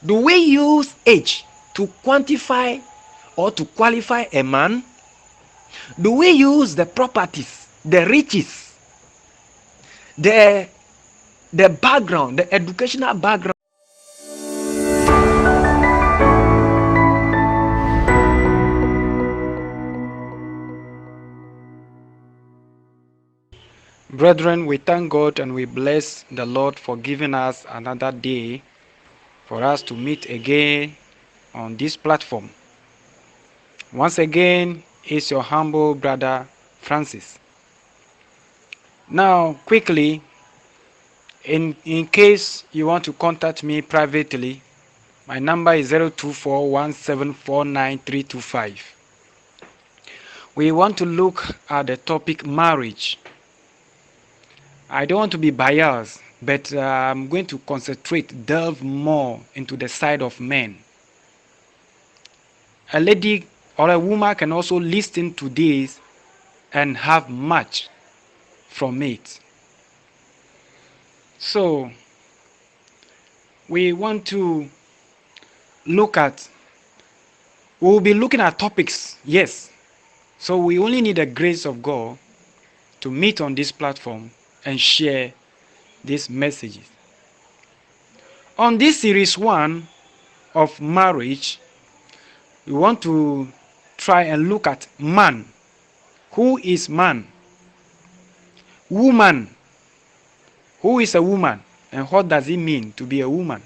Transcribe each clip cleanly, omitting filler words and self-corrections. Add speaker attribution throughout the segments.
Speaker 1: Do we use age to quantify or to qualify a man? Do we use the properties, the riches, the background, the educational background? Brethren, we thank God and we bless the Lord for giving us another day for us to meet again on this platform. Once again, it's your humble brother Francis. Now, quickly, in case you want to contact me privately, my number is 0241749325. We want to look at the topic marriage. I don't want to be biased, but I'm going to delve more into the side of men. A lady or a woman can also listen to this and have much from it. So, we want to we'll be looking at topics, yes. So we only need the grace of God to meet on this platform and share these messages. On this series 1 of marriage, we want to try and look at man. Who is man? Woman. Who is a woman? And what does it mean to be a woman?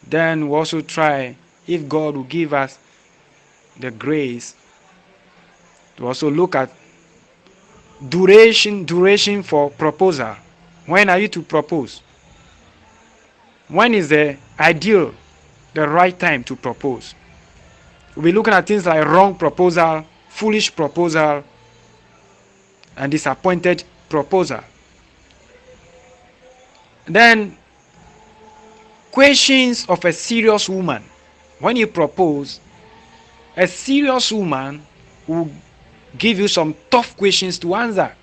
Speaker 1: Then we also try, if God will give us the grace, to also look at duration for proposal. When are you to propose? When is the ideal, the right time to propose? We'll be looking at things like wrong proposal, foolish proposal, and disappointed proposal. Then, questions of a serious woman. When you propose, a serious woman will give you some tough questions to answer.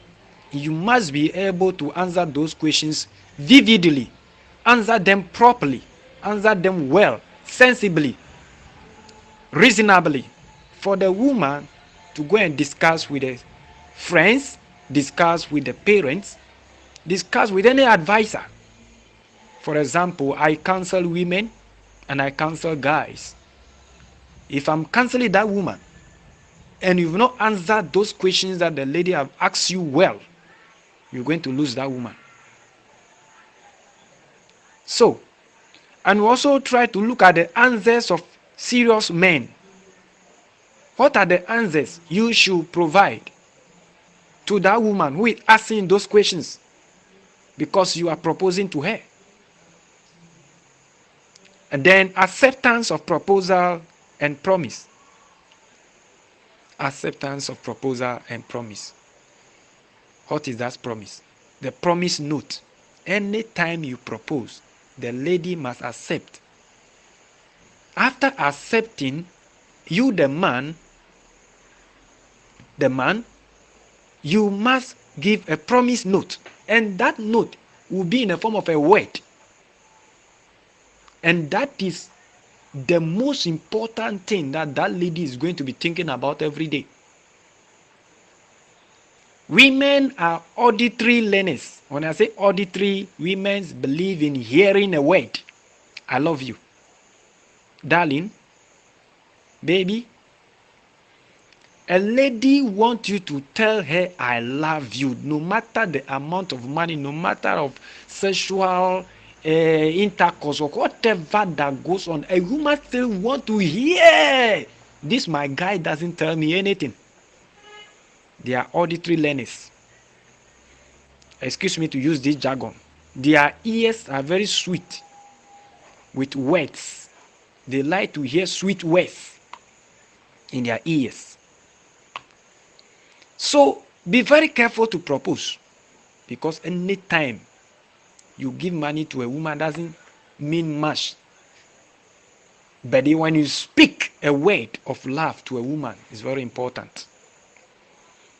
Speaker 1: You must be able to answer those questions vividly, answer them properly, answer them well, sensibly, reasonably. For the woman to go and discuss with the friends, discuss with the parents, discuss with any advisor. For example, I counsel women and I counsel guys. If I'm counseling that woman and you've not answered those questions that the lady have asked you well, you're going to lose that woman. So, and we also try to look at the answers of serious men. What are the answers you should provide to that woman who is asking those questions because you are proposing to her? And then acceptance of proposal and promise. Acceptance of proposal and promise. What is that promise? The promise note. Anytime you propose, the lady must accept. After accepting, you the man, you must give a promise note. And that note will be in the form of a word. And that is the most important thing that lady is going to be thinking about every day. Women are auditory learners. When I say auditory, women believe in hearing a word. I love you. Darling, baby. A lady wants you to tell her I love you, no matter the amount of money, no matter of sexual intercourse or whatever that goes on. A woman still wants to hear this. My guy doesn't tell me anything. They are auditory learners. Excuse me to use this jargon. Their ears are very sweet with words. They like to hear sweet words in their ears. So be very careful to propose, because any time you give money to a woman doesn't mean much. But when you speak a word of love to a woman, it's very important.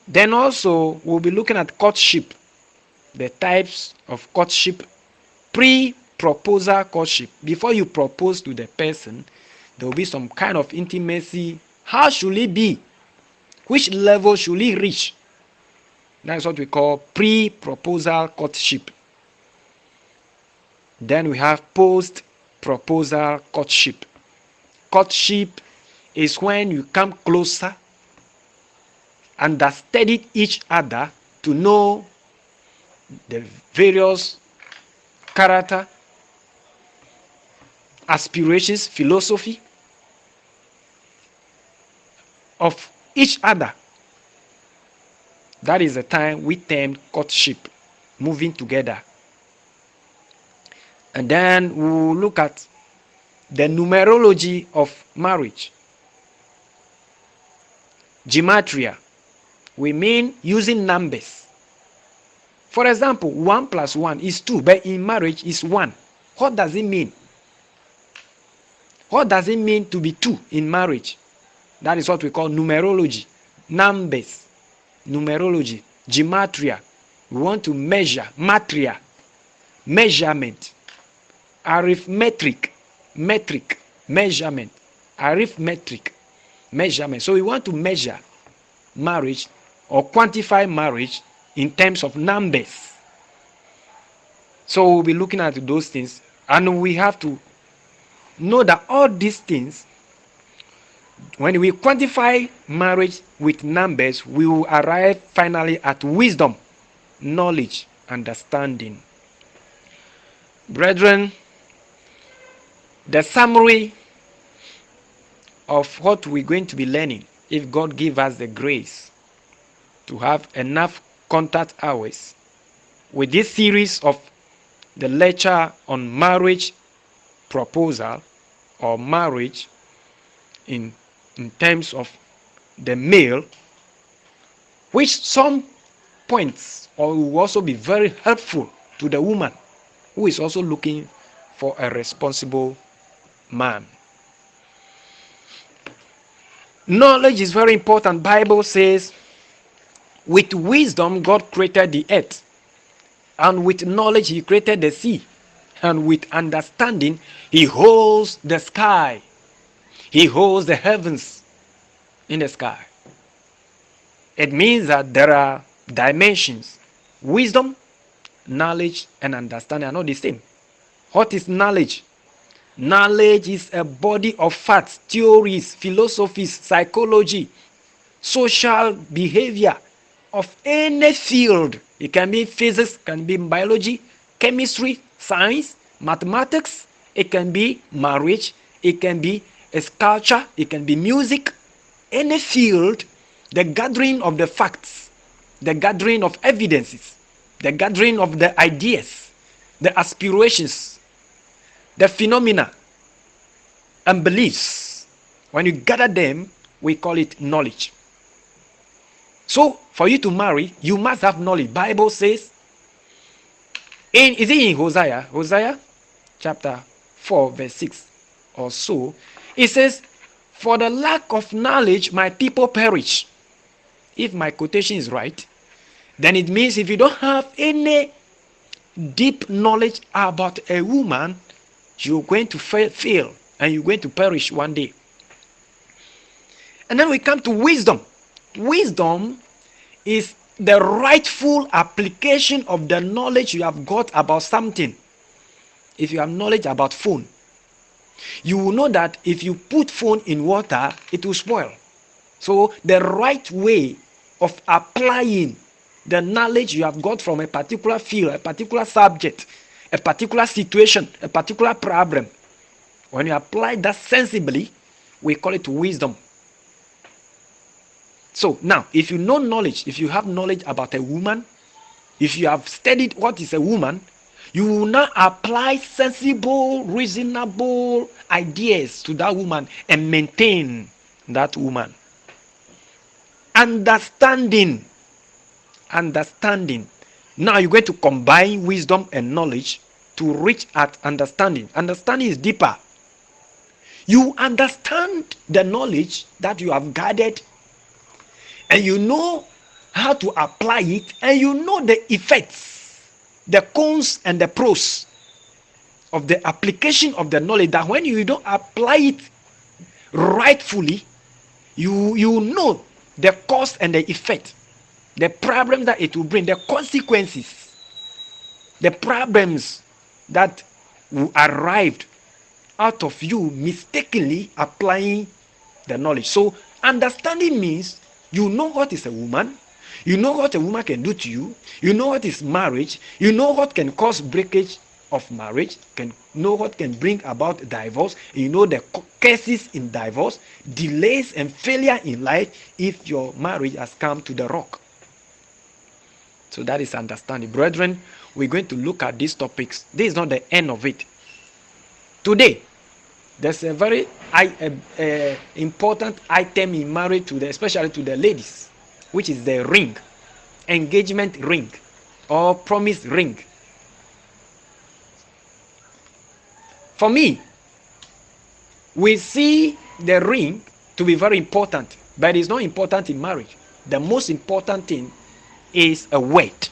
Speaker 1: Then also we'll be looking at courtship, the types of courtship, pre, pre-proposal courtship. Before you propose to the person, there will be some kind of intimacy. How should it be? Which level should it reach? That's what we call pre-proposal courtship. Then we have post-proposal courtship. Courtship is when you come closer, understudy each other to know the various character, aspirations, philosophy of each other. That is the time we term courtship, moving together. And then we'll look at the numerology of marriage. Gematria, we mean using numbers. For example, 1 plus 1 is 2, but in marriage is 1. What does it mean? What does it mean to be 2 in marriage? That is what we call numerology. Numbers, numerology, gematria. We want to measure, matria, measurement, arithmetic, metric, measurement, arithmetic, measurement. So we want to measure marriage or quantify marriage in terms of numbers. So we'll be looking at those things, and we have to know that all these things, when we quantify marriage with numbers, we will arrive finally at wisdom, knowledge, understanding. Brethren, the summary of what we're going to be learning, if God gives us the grace to have enough contact hours with this series of the lecture on marriage proposal or marriage in terms of the male, which some points will also be very helpful to the woman who is also looking for a responsible man. Knowledge is very important. Bible says, with wisdom God created the earth, and with knowledge he created the sea, and with understanding he holds the sky. He holds the heavens in the sky. It means that there are dimensions. Wisdom, knowledge, and understanding are not the same. What is knowledge? Knowledge is a body of facts, theories, philosophies, psychology, social behavior of any field. It can be physics, can be biology, chemistry, science, mathematics. It can be marriage. It can be sculpture. It can be music. Any field, the gathering of the facts, the gathering of evidences, the gathering of the ideas, the aspirations, the phenomena and beliefs. When you gather them, we call it knowledge. So for you to marry, you must have knowledge. Bible says, is it in Hosea chapter 4 verse 6 or so, it says, for the lack of knowledge my people perish. If my quotation is right, then it means if you don't have any deep knowledge about a woman, you're going to fail and you're going to perish one day. And then we come to wisdom. Wisdom is the rightful application of the knowledge you have got about something. If you have knowledge about phone, you will know that if you put phone in water, it will spoil. So the right way of applying the knowledge you have got from a particular field, a particular subject, a particular situation, a particular problem, when you apply that sensibly, we call it wisdom. So now, if you know knowledge, if you have knowledge about a woman, if you have studied what is a woman, you will now apply sensible, reasonable ideas to that woman and maintain that woman. Understanding. Now you're going to combine wisdom and knowledge to reach at understanding. Understanding is deeper. You understand the knowledge that you have gathered, and you know how to apply it, and you know the effects, the cons and the pros of the application of the knowledge, that when you don't apply it rightfully, you know the cause and the effect, the problem that it will bring, the consequences, the problems that will arrive out of you mistakenly applying the knowledge. So understanding means you know what is a woman, you know what a woman can do to you, you know what is marriage, you know what can cause breakage of marriage, can know what can bring about divorce, you know the cases in divorce, delays and failure in life if your marriage has come to the rock. So that is understanding. Brethren, we're going to look at these topics. This is not the end of it. Today, there's a very important item in marriage, especially to the ladies, which is the ring, engagement ring or promise ring. For me, we see the ring to be very important, but it's not important in marriage. The most important thing is a word.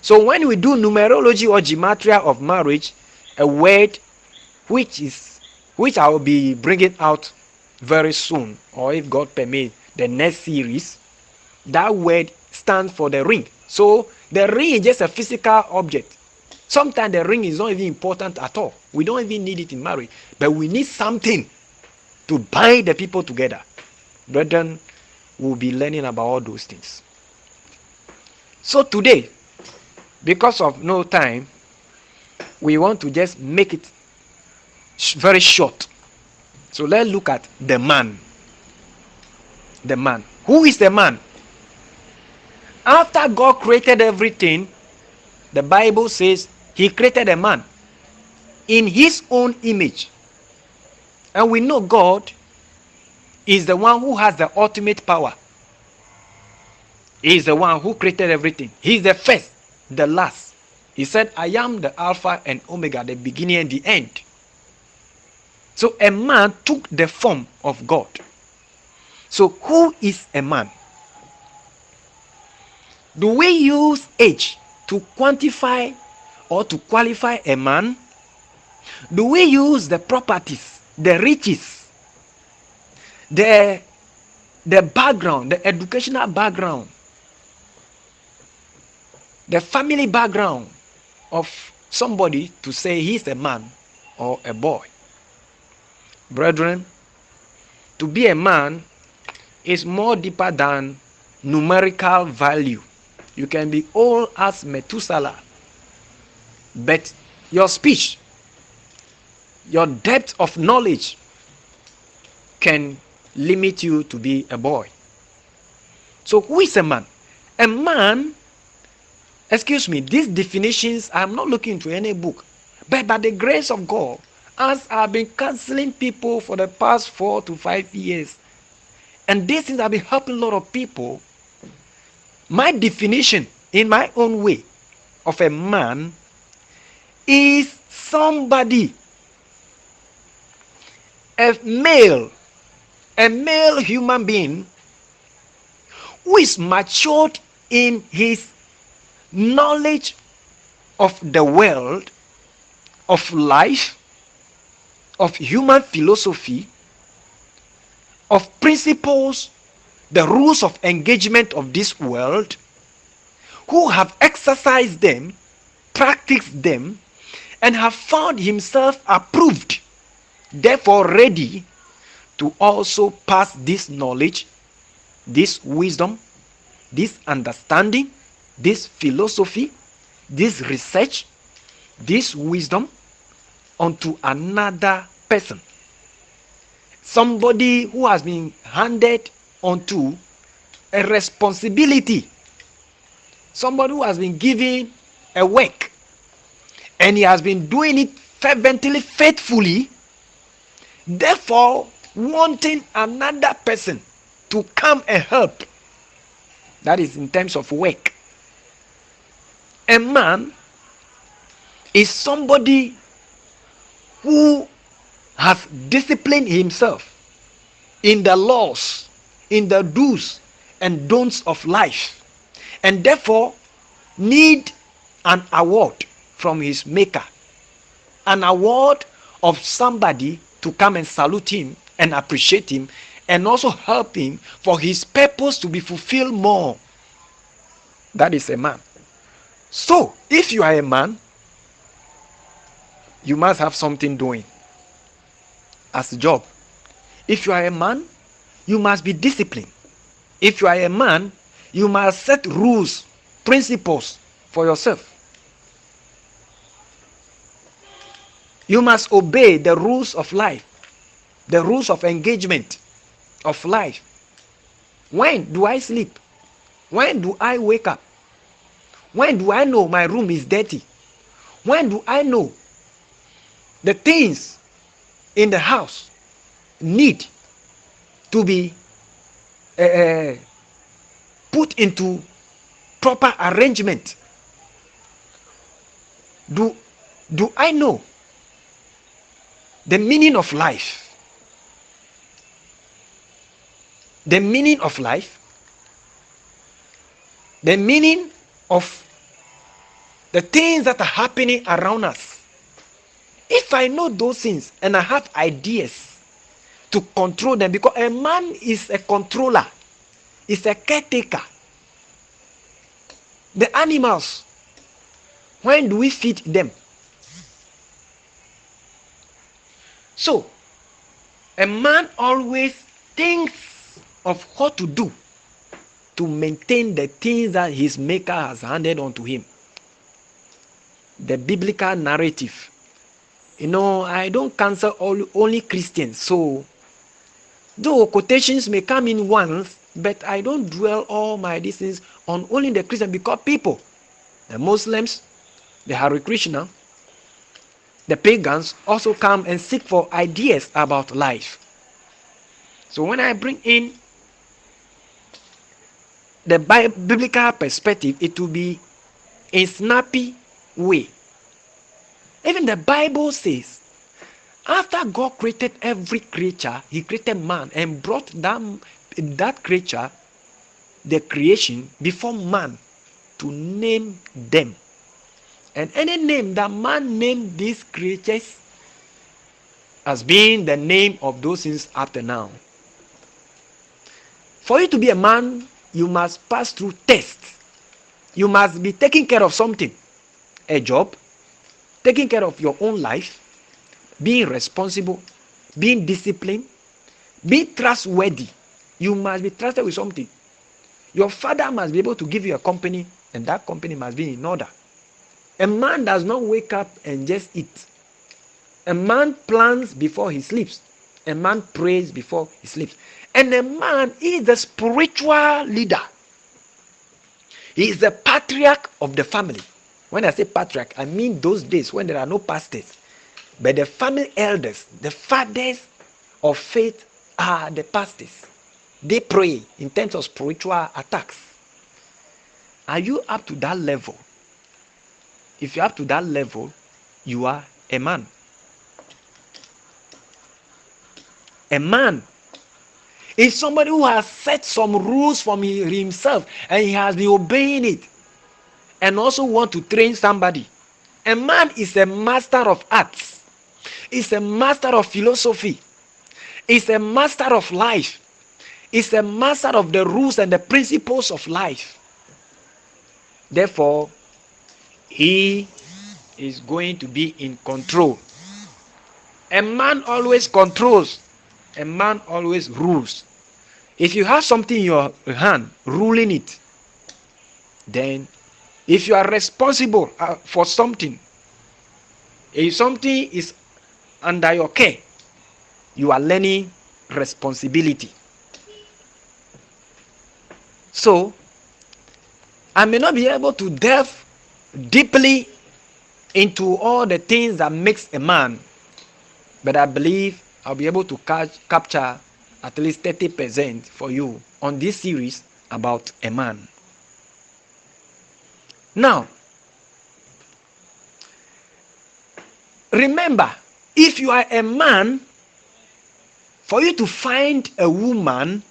Speaker 1: So when we do numerology or gematria of marriage, a word which I will be bringing out very soon, or if God permit, the next series, that word stands for the ring. So the ring is just a physical object. Sometimes the ring is not even important at all. We don't even need it in marriage, but we need something to bind the people together. Brethren, we'll be learning about all those things. So today, because of no time, we want to just make it very short. So let's look at the man. The man. Who is the man? After God created everything, the Bible says he created a man in his own image. And we know God is the one who has the ultimate power. He is the one who created everything. He is the first, the last. He said, I am the Alpha and Omega, the beginning and the end. So a man took the form of God. So who is a man? Do we use age to quantify or to qualify a man? Do we use the properties, the riches, the background, the educational background, the family background of somebody to say he's a man or a boy? Brethren, to be a man is more deeper than numerical value. You can be old as Methuselah, but your speech, your depth of knowledge can limit you to be a boy. So who is a man? A man, excuse me, these definitions, I'm not looking into any book, but by the grace of God, as I've been counseling people for the past 4 to 5 years, and these things have been helping a lot of people, my definition in my own way of a man is somebody, a male human being who is matured in his knowledge of the world, of life, of human philosophy, of principles, the rules of engagement of this world, who have exercised them, practiced them, and have found himself approved, therefore ready to also pass this knowledge, this wisdom, this understanding, this philosophy, this research, this wisdom onto another person. Somebody who has been handed onto a responsibility. Somebody who has been given a work and he has been doing it fervently, faithfully, therefore wanting another person to come and help. That is in terms of work. A man is somebody who has disciplined himself in the laws, in the do's and don'ts of life, and therefore need an award from his maker. an award of somebody to come and salute him and appreciate him and also help him for his purpose to be fulfilled more. That is a man. So, if you are a man, you must have something doing as a job. If you are a man, you must be disciplined. If you are a man, you must set rules, principles for yourself. You must obey the rules of life, the rules of engagement of life. When do I sleep? When do I wake up? When do I know my room is dirty? When do I know the things in the house need to be put into proper arrangement? Do I know the meaning of life? The meaning of life, the meaning of the things that are happening around us. If I know those things and I have ideas to control them, because a man is a controller, is a caretaker. The animals, when do we feed them? So, a man always thinks of what to do to maintain the things that his maker has handed on to him. The biblical narrative. I don't cancel only Christians. So, though quotations may come in once, but I don't dwell all my distance on only the Christians, because people, the Muslims, the Hare Krishna, the pagans also come and seek for ideas about life. So when I bring in the biblical perspective, it will be in snappy way. Even the Bible says, after God created every creature, he created man and brought that creature, the creation, before man to name them. And any name that man named these creatures as being the name of those things up to now. For you to be a man, you must pass through tests. You must be taking care of something, a job, taking care of your own life, being responsible, being disciplined, be trustworthy. You must be trusted with something. Your father must be able to give you a company, and that company must be in order. A man does not wake up and just eat. A man plans before he sleeps. A man prays before he sleeps. And a man is the spiritual leader. He is the patriarch of the family. When I say patriarch, I mean those days when there are no pastors. But the family elders, the fathers of faith, are the pastors. They pray in terms of spiritual attacks. Are you up to that level? If you're up to that level, you are a man. A man is somebody who has set some rules for himself and he has been obeying it, and also want to train somebody. A man is a master of arts, is a master of philosophy, is a master of life, is a master of the rules and the principles of life. Therefore, he is going to be in control. A man always controls. A man always rules. If you have something in your hand, ruling it, then if you are responsible for something, if something is under your care, you are learning responsibility. So, I may not be able to delve deeply into all the things that makes a man, but I believe I'll be able to capture at least 30% for you on this series about a man. Now, remember, if you are a man, for you to find a woman,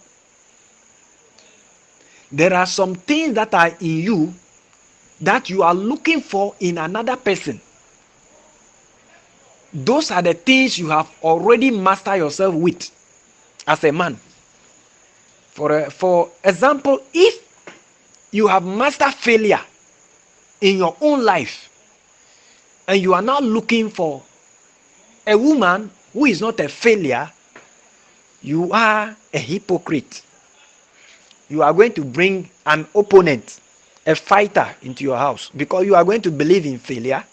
Speaker 1: there are some things that are in you that you are looking for in another person. Those are the things you have already mastered yourself with as a man. For example, if you have mastered failure in your own life and you are now looking for a woman who is not a failure, you are a hypocrite. You are going to bring an opponent, a fighter into your house, because you are going to believe in failure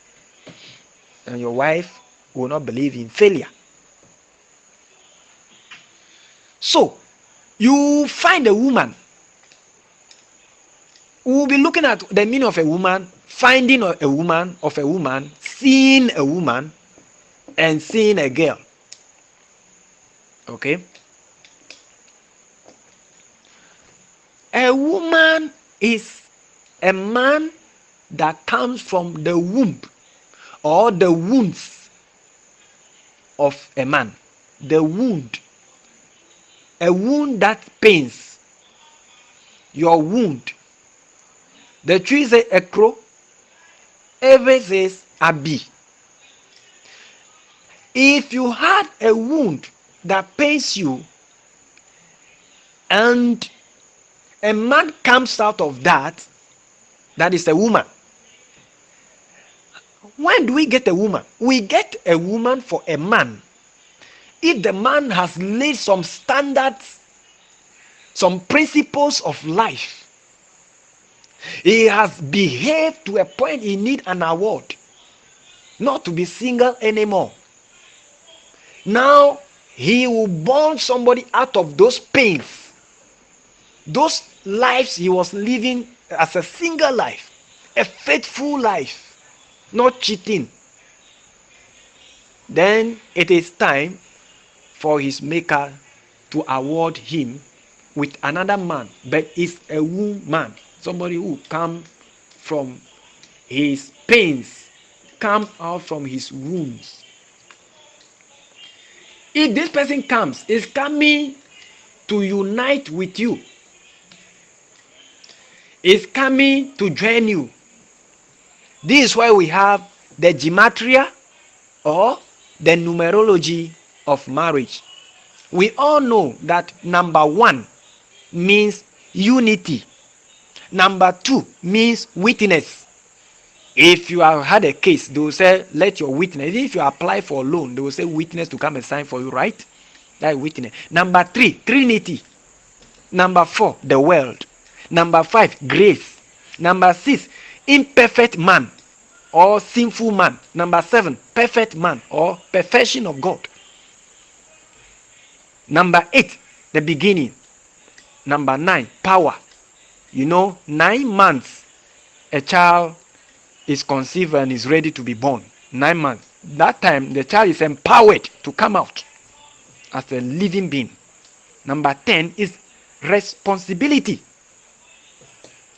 Speaker 1: and your wife will not believe in failure. So you find a woman. We will be looking at the meaning of a woman, finding a woman, seeing a woman, and seeing a girl. Okay? A woman is a man that comes from the womb or the wounds of a man. The wound. A wound that pains. Your wound. The tree says a crow. Every says a bee. If you had a wound that pains you and a man comes out of that, that is a woman. When do we get a woman? We get a woman for a man if the man has laid some standards, some principles of life. He has behaved to a point he needs an award, not to be single anymore. Now he will born somebody out of those pains, those lives he was living as a single life, a faithful life, not cheating. Then it is time for his maker to award him with another man, but it's a woman, somebody who come from his pains, come out from his wounds. If this person comes, is coming to unite with you, is coming to join you. This is why we have the gematria or the numerology of marriage. We all know that number 1 means unity. Number 2 means witness. If you have had a case, they will say, let your witness. If you apply for a loan, they will say witness to come and sign for you, right? That witness. Number 3, Trinity. Number 4, the world. Number 5, grace. Number 6, imperfect man or sinful man. Number 7, perfect man or perfection of God. Number 8, the beginning. Number 9, power. 9 months a child is conceived and is ready to be born. 9 months. That time the child is empowered to come out as a living being. Number 10 is responsibility.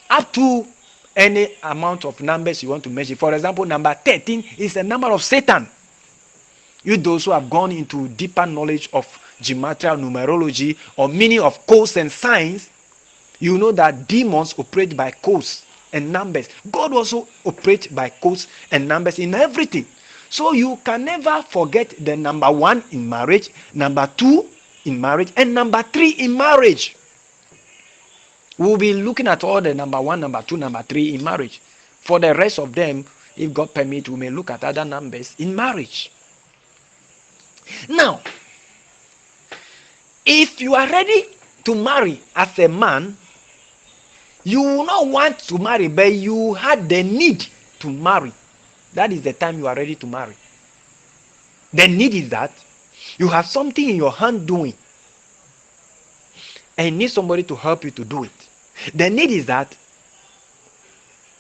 Speaker 1: Up to any amount of numbers you want to measure. For example, number 13 is the number of Satan. You those who have gone into deeper knowledge of gematria, numerology, or meaning of codes and signs, you know that demons operate by codes and numbers. God also operates by codes and numbers in everything. So you can never forget the number 1 in marriage, number 2 in marriage, and number 3 in marriage. We'll be looking at all the number 1, number 2, number 3 in marriage. For the rest of them, if God permits, we may look at other numbers in marriage. Now, if you are ready to marry as a man, you will not want to marry, but you had the need to marry. That is the time you are ready to marry. The need is that you have something in your hand doing and need somebody to help you to do it. The need is that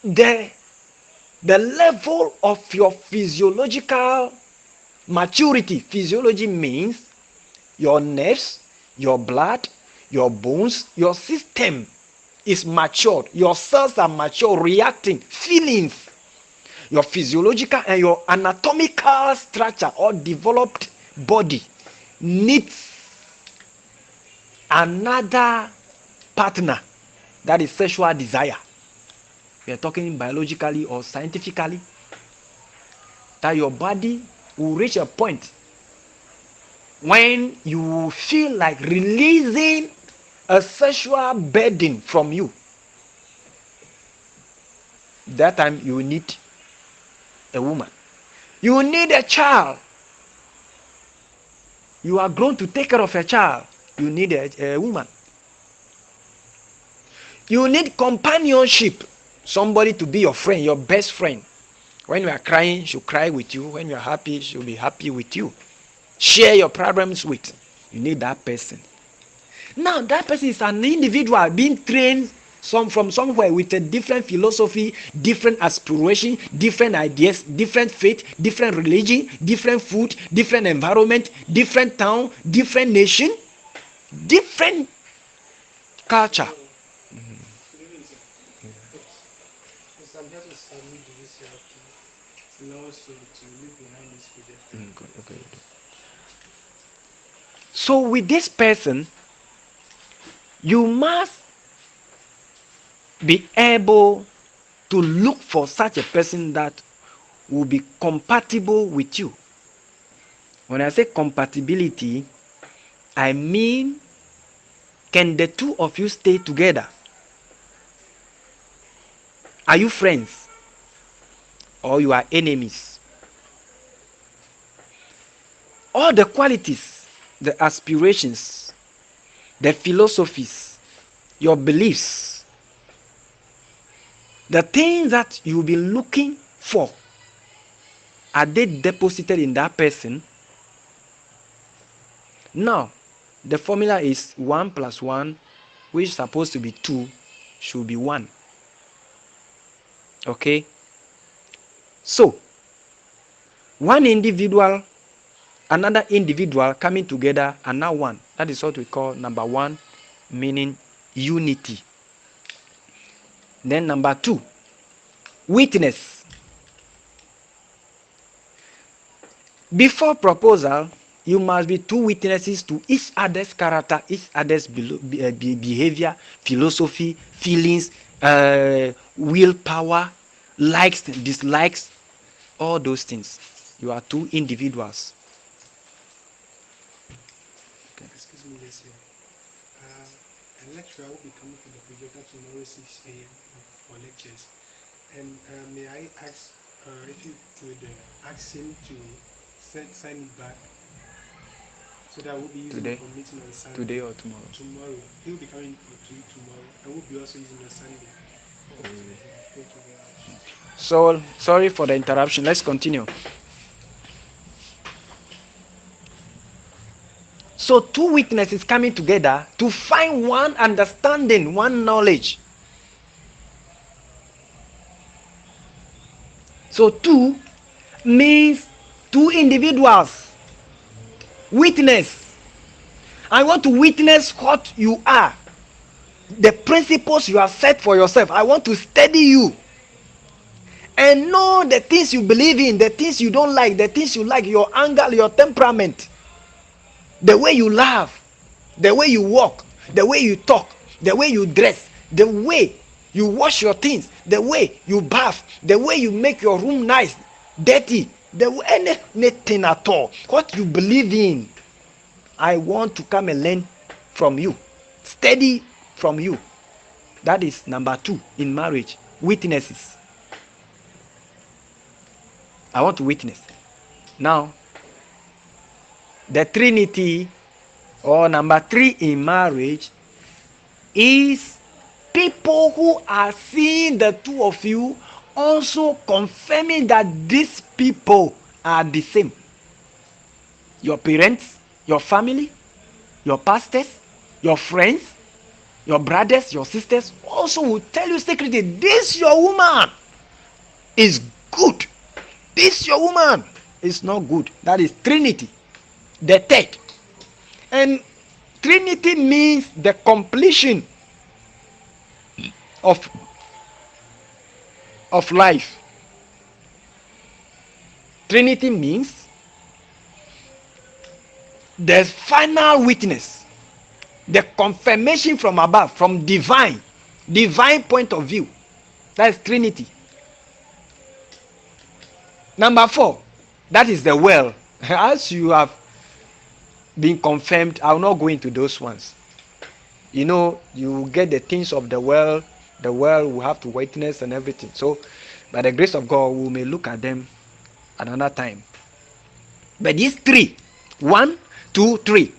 Speaker 1: the level of your physiological maturity. Physiology means your nerves, your blood, your bones, your system is matured. Your cells are mature, reacting, feelings. Your physiological and your anatomical structure or developed body needs another partner, that is sexual desire. We are talking biologically or scientifically, that your body will reach a point when you feel like releasing a sexual burden from you. That time you need a woman. You need a child. You are grown to take care of a child. You need a woman. You need companionship. Somebody to be your friend, your best friend. When you are crying, she'll cry with you. When you are happy, she'll be happy with you. Share your problems with. You need that person. Now, that person is an individual being trained from somewhere with a different philosophy, different aspiration, different ideas, different faith, different religion, different food, different environment, different town, different nation, different culture. Okay. So with this person, you must be able to look for such a person that will be compatible with you. When I say compatibility, I mean, can the two of you stay together? Are you friends or you are enemies? All the qualities, the aspirations, the philosophies, your beliefs, the things that you'll be looking for, are they deposited in that person? Now, the formula is 1 plus 1, which is supposed to be 2, should be 1. Okay? So, one individual, another individual coming together, and now one. That is what we call number 1, meaning unity. Then number 2, witness. Before proposal, you must be 2 witnesses to each other's character, each other's behavior, philosophy, feelings, willpower, likes, dislikes, all those things. You are 2 individuals.
Speaker 2: Okay. Excuse me, yes, sir. A lecturer will be coming for the project at tomorrow 6 a.m. for lectures. And may I ask if you could ask him to sign it back so that we'll be using it for meeting on Sunday.
Speaker 1: Today or tomorrow?
Speaker 2: Tomorrow. He'll be coming to you tomorrow, and we'll be also using on Sunday. Thank you very much.
Speaker 1: So, sorry for the interruption. Let's continue. So 2 witnesses coming together to find one understanding, one knowledge. So 2 means 2 individuals. Witness. I want to witness what you are. The principles you have set for yourself. I want to study you. And know the things you believe in, the things you don't like, the things you like, your anger, your temperament, the way you laugh, the way you walk, the way you talk, the way you dress, the way you wash your things, the way you bath, the way you make your room nice, dirty, the way, anything at all. What you believe in, I want to come and learn from you, study from you. That is number 2 in marriage. Witnesses. I want to witness. Now, the Trinity, or number 3 in marriage, is people who are seeing the 2 of you, also confirming that these people are the same. Your parents, your family, your pastors, your friends, your brothers, your sisters also will tell you secretly, this your woman is good. This your woman is not good. That is Trinity. The third. And Trinity means the completion of life. Trinity means the final witness, the confirmation from above, from divine point of view. That is Trinity. Number 4, That is the well. As you have been confirmed, I will not go into those ones. You know, you get the things of the well will have to witness and everything. So, by the grace of God, we may look at them at another time. But these three, 1, 2, 3.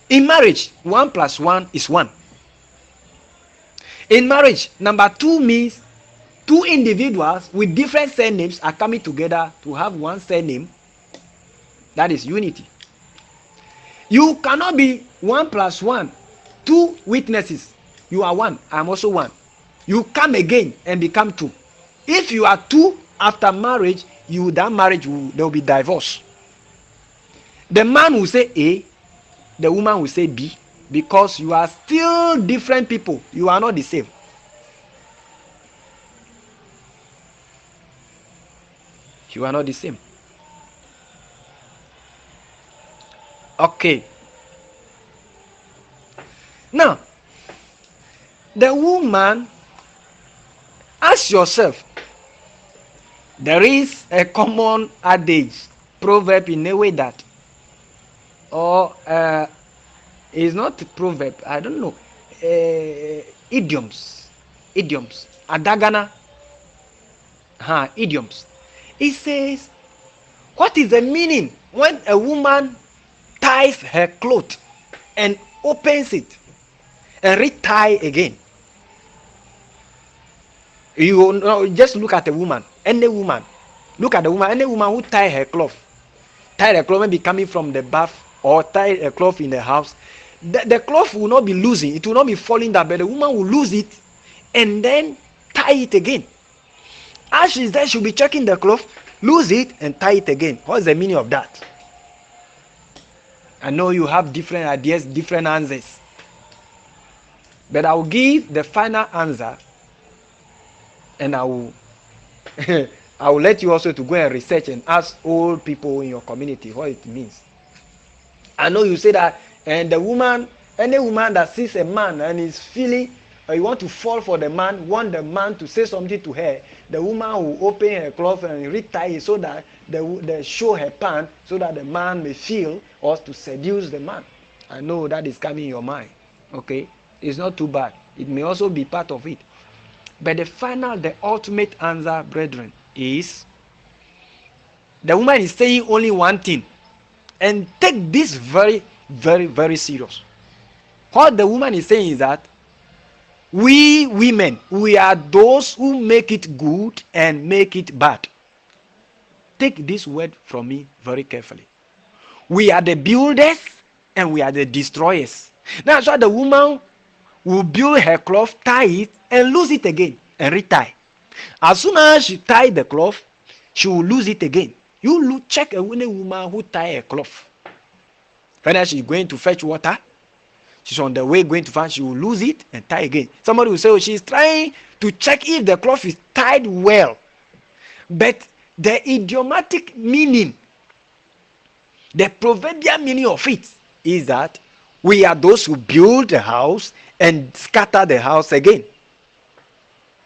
Speaker 1: In marriage, 1 plus 1 is 1. In marriage, number 2 means two individuals with different surnames are coming together to have one surname. That is unity. You cannot be 1 plus 1. Two witnesses. You are 1. I am also 1. You come again and become 2. If you are 2 after marriage, that marriage there will be divorce. The man will say A, the woman will say B, because you are still different people. You are not the same. You are not the same. Okay. Now, the woman, ask yourself, there is a common adage, proverb in a way that, or it's not a proverb, I don't know, idioms, adagana, idioms. It says, what is the meaning when a woman ties her cloth and opens it and retie again? You know, just look at a woman, any woman. Look at the woman, any woman who tie her cloth, maybe coming from the bath or tie a cloth in the house. The cloth will not be losing, it will not be falling down, but the woman will lose it and then tie it again. As she's there, she'll be checking the cloth, lose it and tie it again. What's the meaning of that? I know you have different ideas, different answers, but I will give the final answer, and I will I will let you also to go and research and ask old people in your community what it means. I know you say that, and the woman, any woman that sees a man and is feeling, or you want to fall for the man, want the man to say something to her, the woman will open her cloth and retie it so that they show her pant, so that the man may feel, or to seduce the man. I know that is coming in your mind. Okay, it's not too bad. It may also be part of it. But the ultimate answer, brethren, is the woman is saying only one thing. And take this very, very, very serious. What the woman is saying is that we women, we are those who make it good and make it bad. Take this word from me very carefully. We are the builders and we are the destroyers. That's why the woman will build her cloth, tie it, and lose it again, and retie. As soon as she tie the cloth, she will lose it again. You check a woman who tie a cloth. Whether she's going to fetch water, she's on the way going to find, she will lose it and tie again. Somebody will say, oh, she's trying to check if the cloth is tied well. But the idiomatic meaning, the proverbial meaning of it is that we are those who build the house and scatter the house again.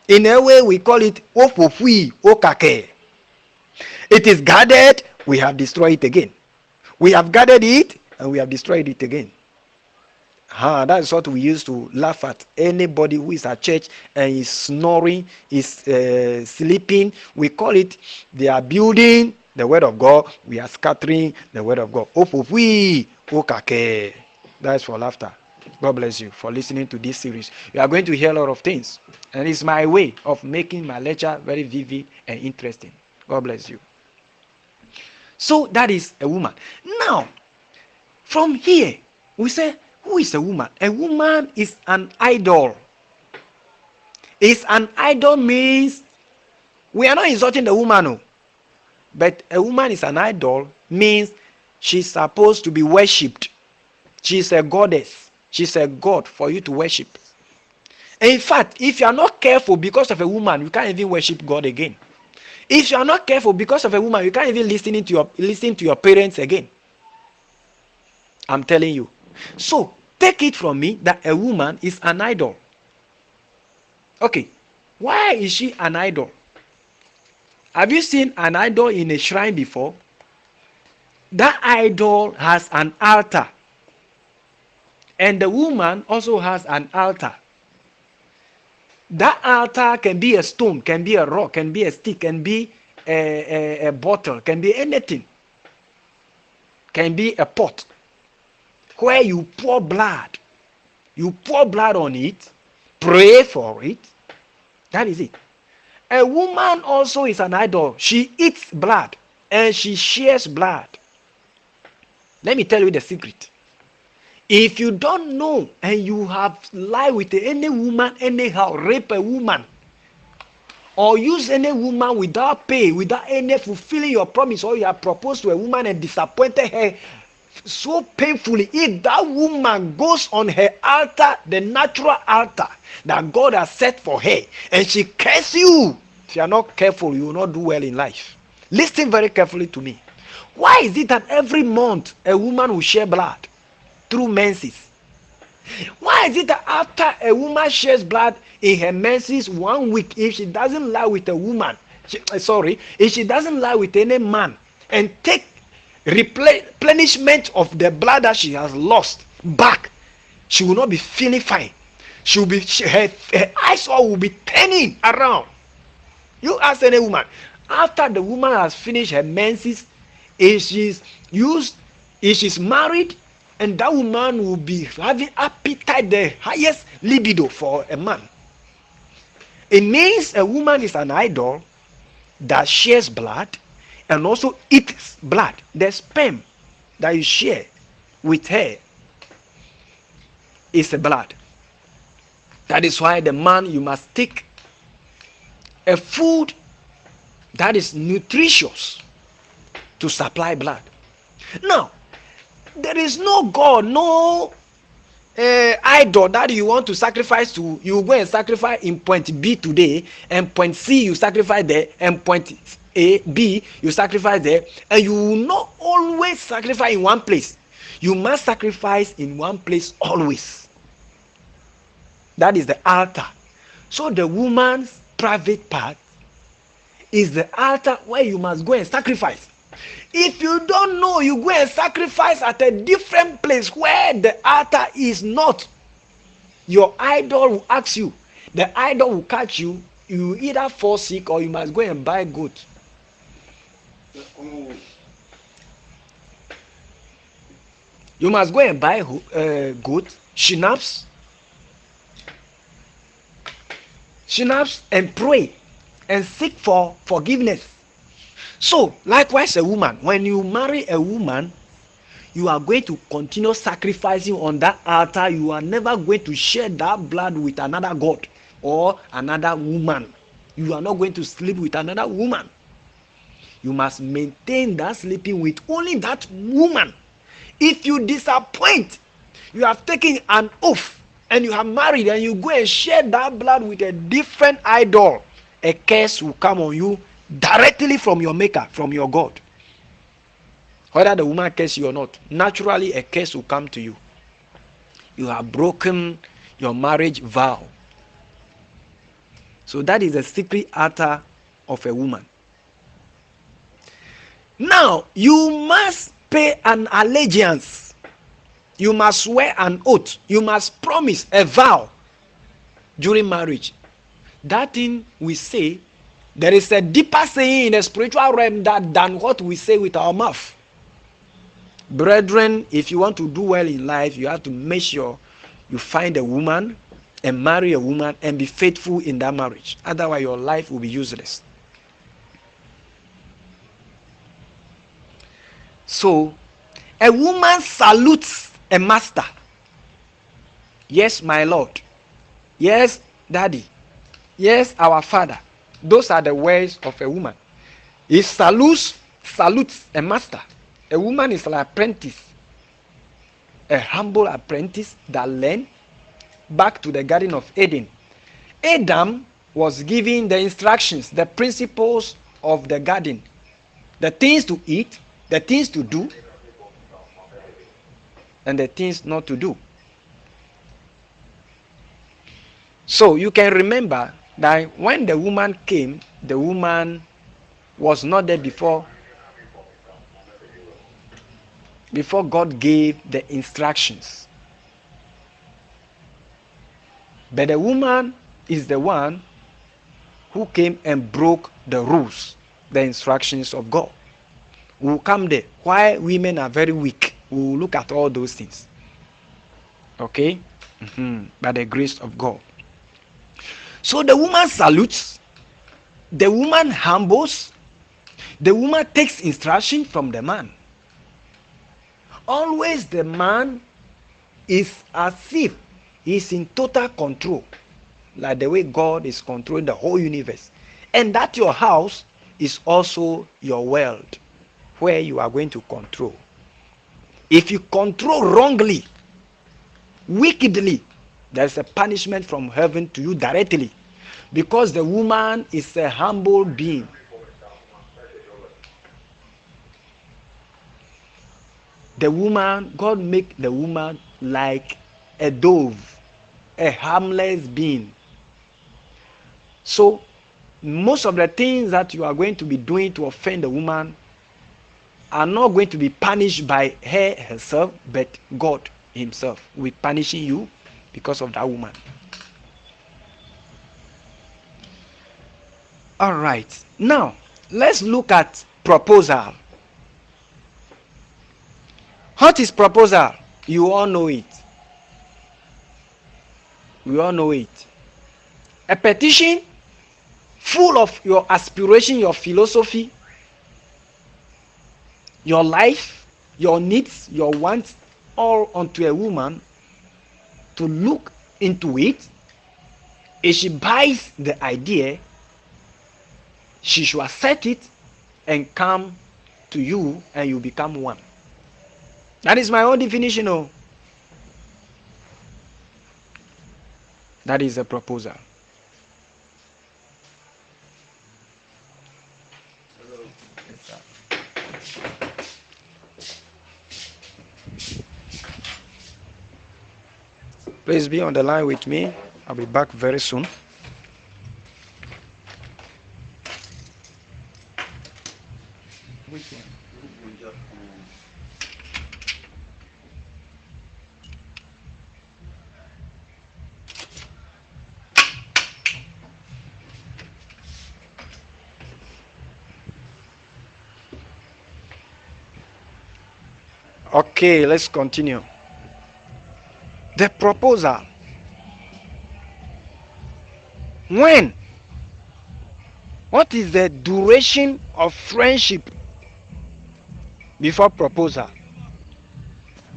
Speaker 1: In a way, we call it opofui okake. It is gathered, we have destroyed it again. We have gathered it and we have destroyed it again. That's what we used to laugh at. Anybody who is at church and is snoring, is sleeping, we call it, they are building the word of God, we are scattering the word of God. Opofui okake. That's for laughter. God bless you for listening to this series. You are going to hear a lot of things, and it's my way of making my lecture very vivid and interesting. God bless you. So that is a woman. Now, from here, we say, who is a woman? A woman is an idol. Is an idol means we are not insulting the woman, no. But a woman is an idol means she's supposed to be worshipped. She's a goddess. She's a god for you to worship. In fact, if you are not careful because of a woman, you can't even worship God again. If you are not careful because of a woman, you can't even listen to your parents again. I'm telling you. So take it from me that a woman is an idol. Okay, why is she an idol? Have you seen an idol in a shrine before? That idol has an altar, and the woman also has an altar. That altar can be a stone, can be a rock, can be a stick, can be a bottle, can be anything, can be a pot where you pour blood. You pour blood on it, pray for it. That is it. A woman also is an idol. She eats blood and she shares blood. Let me tell you the secret. If you don't know and you have lied with any woman anyhow, rape a woman, or use any woman without pay, without any fulfilling your promise, or you have proposed to a woman and disappointed her so painfully, if that woman goes on her altar, the natural altar that God has set for her, and she curses you, if you are not careful, you will not do well in life. Listen very carefully to me. Why is it that every month a woman will share blood through menses? Why is it that after a woman shares blood in her menses 1 week, if she doesn't lie with a woman, if she doesn't lie with any man and take replenishment of the blood that she has lost back, she will not be feeling fine. She will be her eyes all will be turning around. You ask any woman, after the woman has finished her menses, if she's used, if she's married, and that woman will be having appetite, the highest libido for a man. It means a woman is an idol that shares blood and also eats blood. The sperm that you share with her is the blood. That is why the man, you must take a food that is nutritious to supply blood. Now, there is no God, no idol that you want to sacrifice to. You go and sacrifice in point B today, and point C you sacrifice there, and point B you sacrifice there, and you will not always sacrifice in one place. You must sacrifice in one place always. That is the altar. So the woman's private part is the altar where you must go and sacrifice. If you don't know, you go and sacrifice at a different place where the altar is not. Your idol will ask you. The idol will catch you. You either fall sick or you must go and buy goat. You must go and buy goat, schnapps, and pray and seek for forgiveness. So, likewise, a woman, when you marry a woman, you are going to continue sacrificing on that altar. You are never going to share that blood with another god or another woman. You are not going to sleep with another woman. You must maintain that sleeping with only that woman. If you disappoint, you have taken an oath and you have married and you go and share that blood with a different idol, a curse will come on you directly from your maker, from your God. Whether the woman curse you or not, naturally a curse will come to you. You have broken your marriage vow. So that is the secret altar of a woman. Now, you must pay an allegiance. You must swear an oath. You must promise a vow during marriage. That thing we say, there is a deeper saying in the spiritual realm than what we say with our mouth. Brethren, if you want to do well in life, you have to make sure you find a woman and marry a woman and be faithful in that marriage. Otherwise, your life will be useless. So, a woman salutes a master. Yes, my Lord. Yes, Daddy. Yes, our Father. Those are the words of a woman. He salutes a master. A woman is an apprentice, a humble apprentice that learned. Back to the Garden of Eden. Adam was given the instructions, the principles of the garden, the things to eat, the things to do, and the things not to do. So you can remember that when the woman came, the woman was not there before before God gave the instructions. But the woman is the one who came and broke the rules, the instructions of God. We will come there. Why women are very weak. We will look at all those things. Okay? By the grace of God. So the woman salutes, the woman humbles, the woman takes instruction from the man. Always the man is as if he's in total control, like the way God is controlling the whole universe. And that your house is also your world where you are going to control. If you control wrongly, wickedly, there's a punishment from heaven to you directly, because the woman is a humble being. The woman, God make the woman like a dove, a harmless being. So most of the things that you are going to be doing to offend the woman are not going to be punished by her herself, but God himself will be punishing you because of that woman. All right, now let's look at proposal. What is proposal? You all know it. We all know it. A petition full of your aspiration, your philosophy, your life, your needs, your wants, all onto a woman to look into it. If she buys the idea, she should accept it and come to you, and you become one. That is my own definition. Oh, that is a proposal. Please be on the line with me. I'll be back very soon. Which one? Okay, let's continue. The proposal. When? What is the duration of friendship before proposal?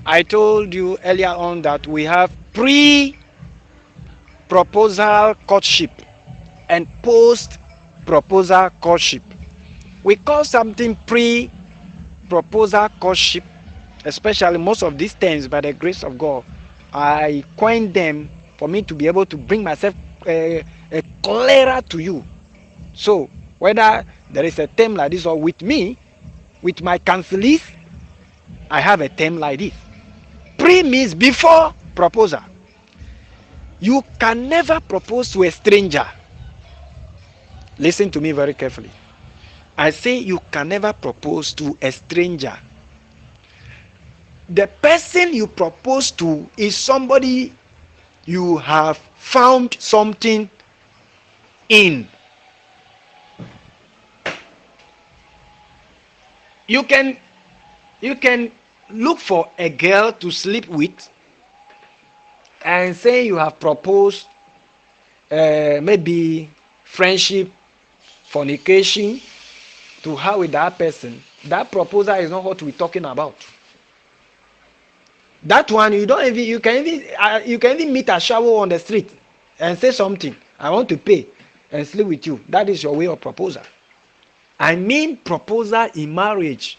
Speaker 1: I told you earlier on that we have pre-proposal courtship and post-proposal courtship. We call something pre-proposal courtship, especially most of these terms, by the grace of God, I coined them for me to be able to bring myself clearer to you. So whether there is a term like this, or with me, with my counselees, I have a term like this. Pre means before proposal. You can never propose to a stranger. Listen to me very carefully. I say you can never propose to a stranger. The person you propose to is somebody you have found something in. You can look for a girl to sleep with and say you have proposed maybe friendship, fornication to her with that person. That proposal is not what we're talking about. That one you can even meet a shower on the street and say something. I want to pay and sleep with you. That is your way of proposal. I mean proposal in marriage.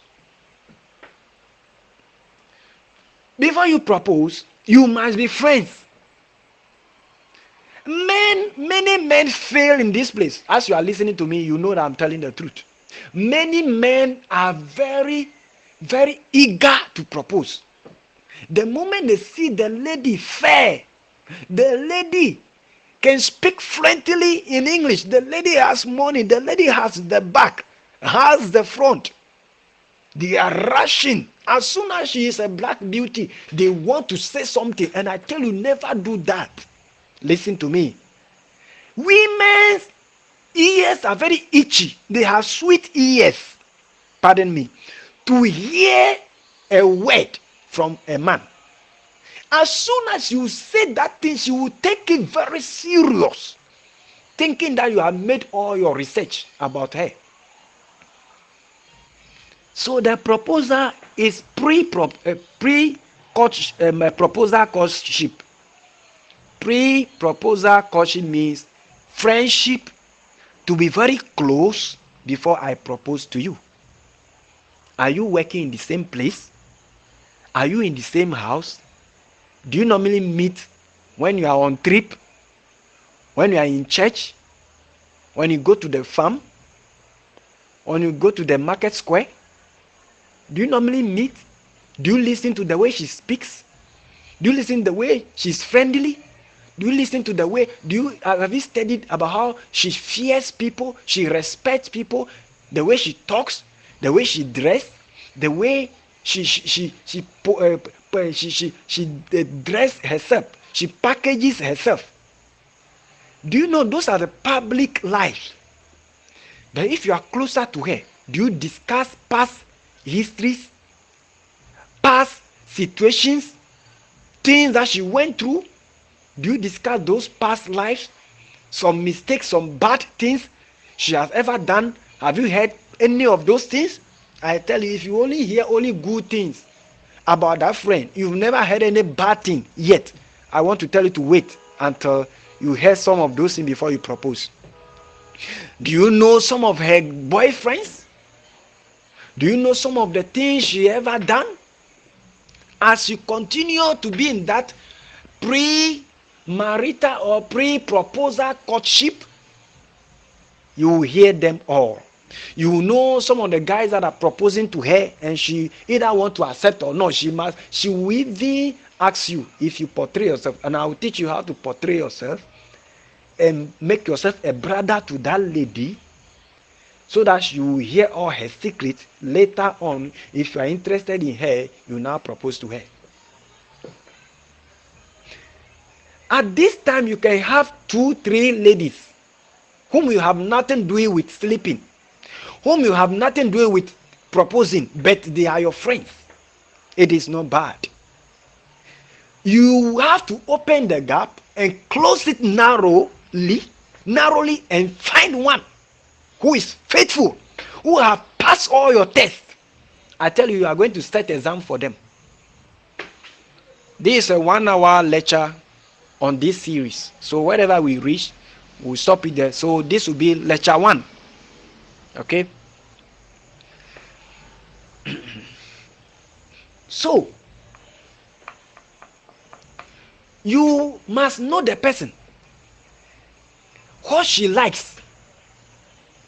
Speaker 1: Before you propose, you must be friends. Many men fail in this place. As you are listening to me, you know that I'm telling the truth. Many men are very, very eager to propose. The moment they see the lady fair, the lady can speak fluently in English, the lady has money, the lady has the back, has the front. They are rushing. As soon as she is a black beauty, they want to say something. And I tell you, never do that. Listen to me. Women's ears are very itchy. They have sweet ears. Pardon me. To hear a word from a man. As soon as you say that thing, she will take it very serious, thinking that you have made all your research about her. So the proposal is proposal courtship. Pre-proposal courtship means friendship, to be very close before I propose to you. Are you working in the same place? Are you in the same house? Do you normally meet when you are on trip? When you are in church? When you go to the farm? When you go to the market square? Do you normally meet? Do you listen to the way she speaks? Do you listen to the way she's friendly? Do you listen to the way, have you studied about how she fears people, she respects people, the way she talks, the way she dresses, the way she dress herself, she packages herself. Do you know those are the public life? But if you are closer to her, do you discuss past histories, past situations, things that she went through? Do you discuss those past lives, some mistakes, some bad things she has ever done? Have you heard any of those things? I tell you, if you only hear only good things about that friend, you've never heard any bad thing yet. I want to tell you to wait until you hear some of those things before you propose. Do you know some of her boyfriends? Do you know some of the things she ever done? As you continue to be in that pre-marital or pre-proposal courtship, you will hear them all. You will know some of the guys that are proposing to her, and she either want to accept or not. She will even ask you if you portray yourself, and I will teach you how to portray yourself and make yourself a brother to that lady, so that you will hear all her secrets later on. If you are interested in her, you now propose to her. At this time, you can have 2-3 ladies whom you have nothing doing with sleeping, whom you have nothing doing with proposing, but they are your friends. It is not bad. You have to open the gap and close it narrowly, and find one who is faithful, who have passed all your tests. I tell you, you are going to set exam for them. This is a 1 hour lecture on this series. So wherever we reach, we'll stop it there. So this will be lecture 1. Okay? So you must know the person, what she likes,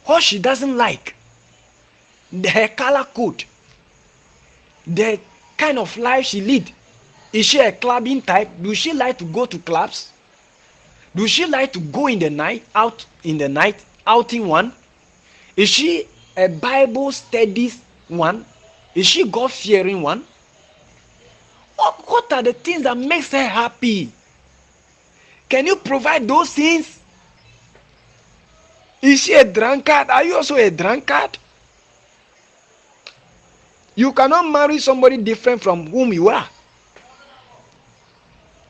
Speaker 1: what she doesn't like, her color code, the kind of life she lead. Is she a clubbing type? Do she like to go to clubs? Do she like to go in the night, out in the night, outing one? Is she a Bible studies one? Is she God fearing one? What are the things that makes her happy? Can you provide those things? Is she a drunkard? Are you also a drunkard? You cannot marry somebody different from whom you are.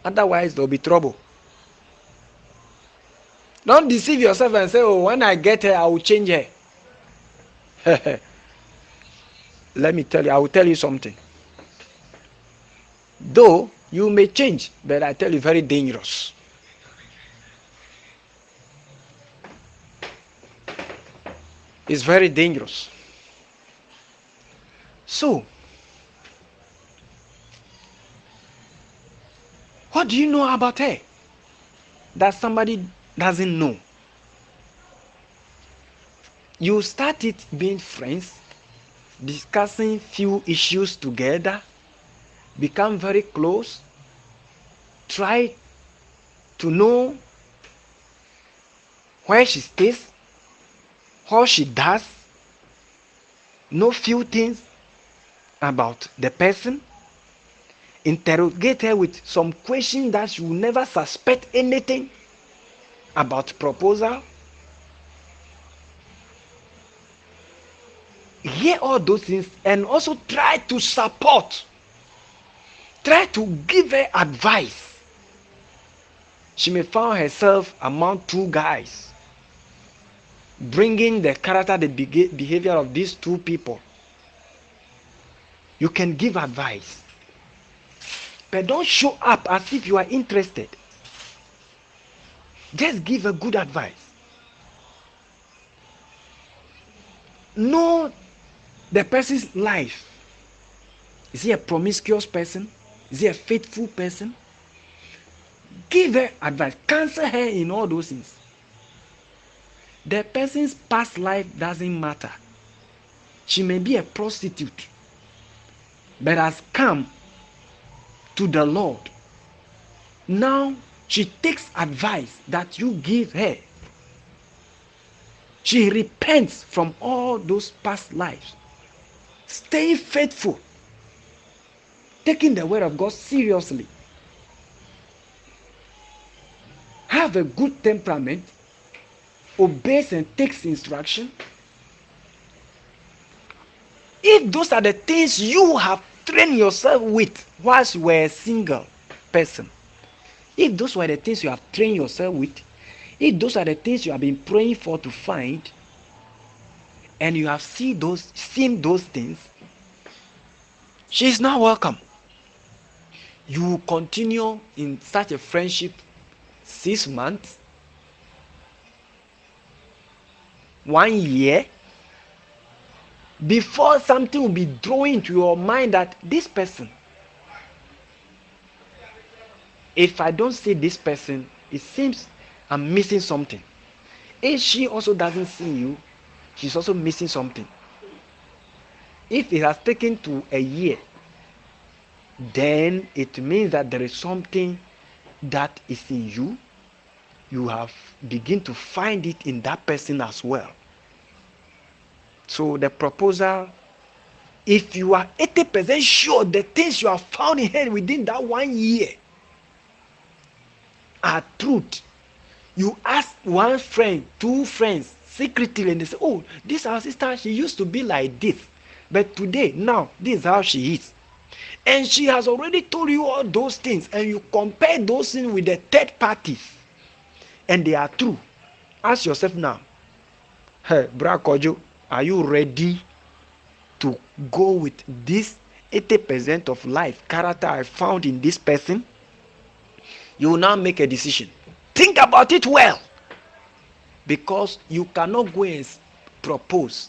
Speaker 1: Otherwise, there will be trouble. Don't deceive yourself and say, oh, when I get her, I will change her. Let me tell you, I will tell you something. Though you may change, but I tell you, very dangerous. It's very dangerous. So, what do you know about her that somebody doesn't know? You start it being friends, discussing few issues together, become very close, try to know where she stays, what she does, know few things, about the person, interrogate her with some questions that she will never suspect anything about proposal. Hear all those things and also try to give her advice. She may find herself among two guys, bringing the character, the behavior of these two people. You can give advice, but don't show up as if you are interested. Just give a good advice. Know the person's life. Is he a promiscuous person? Is he a faithful person? Give her advice. Counsel her in all those things. The person's past life doesn't matter. She may be a prostitute, but has come to the Lord. Now she takes advice that you give her. She repents from all those past lives. Stay faithful, taking the word of God seriously. Have a good temperament, obeys and takes instruction. If those are the things you have trained yourself with whilst you were a single person, if those were the things you have trained yourself with, if those are the things you have been praying for to find, and you have seen those things, she is not welcome. You continue in such a friendship 6 months, 1 year, before something will be thrown into your mind that this person, if I don't see this person, it seems I'm missing something. If she also doesn't see you, she's also missing something. If it has taken to a year, then it means that there is something that is in you. You have begin to find it in that person as well. So the proposal, if you are 80% sure the things you have found in her within that 1 year are truth, you ask one friend, two friends secretly, and they say, oh, this our sister, she used to be like this, but today, now, this is how she is. And she has already told you all those things, and you compare those things with the third parties, and they are true. Ask yourself now, hey, Bra Kojo, are you ready to go with this 80% of life character I found in this person? You will now make a decision. Think about it well, because you cannot go and propose.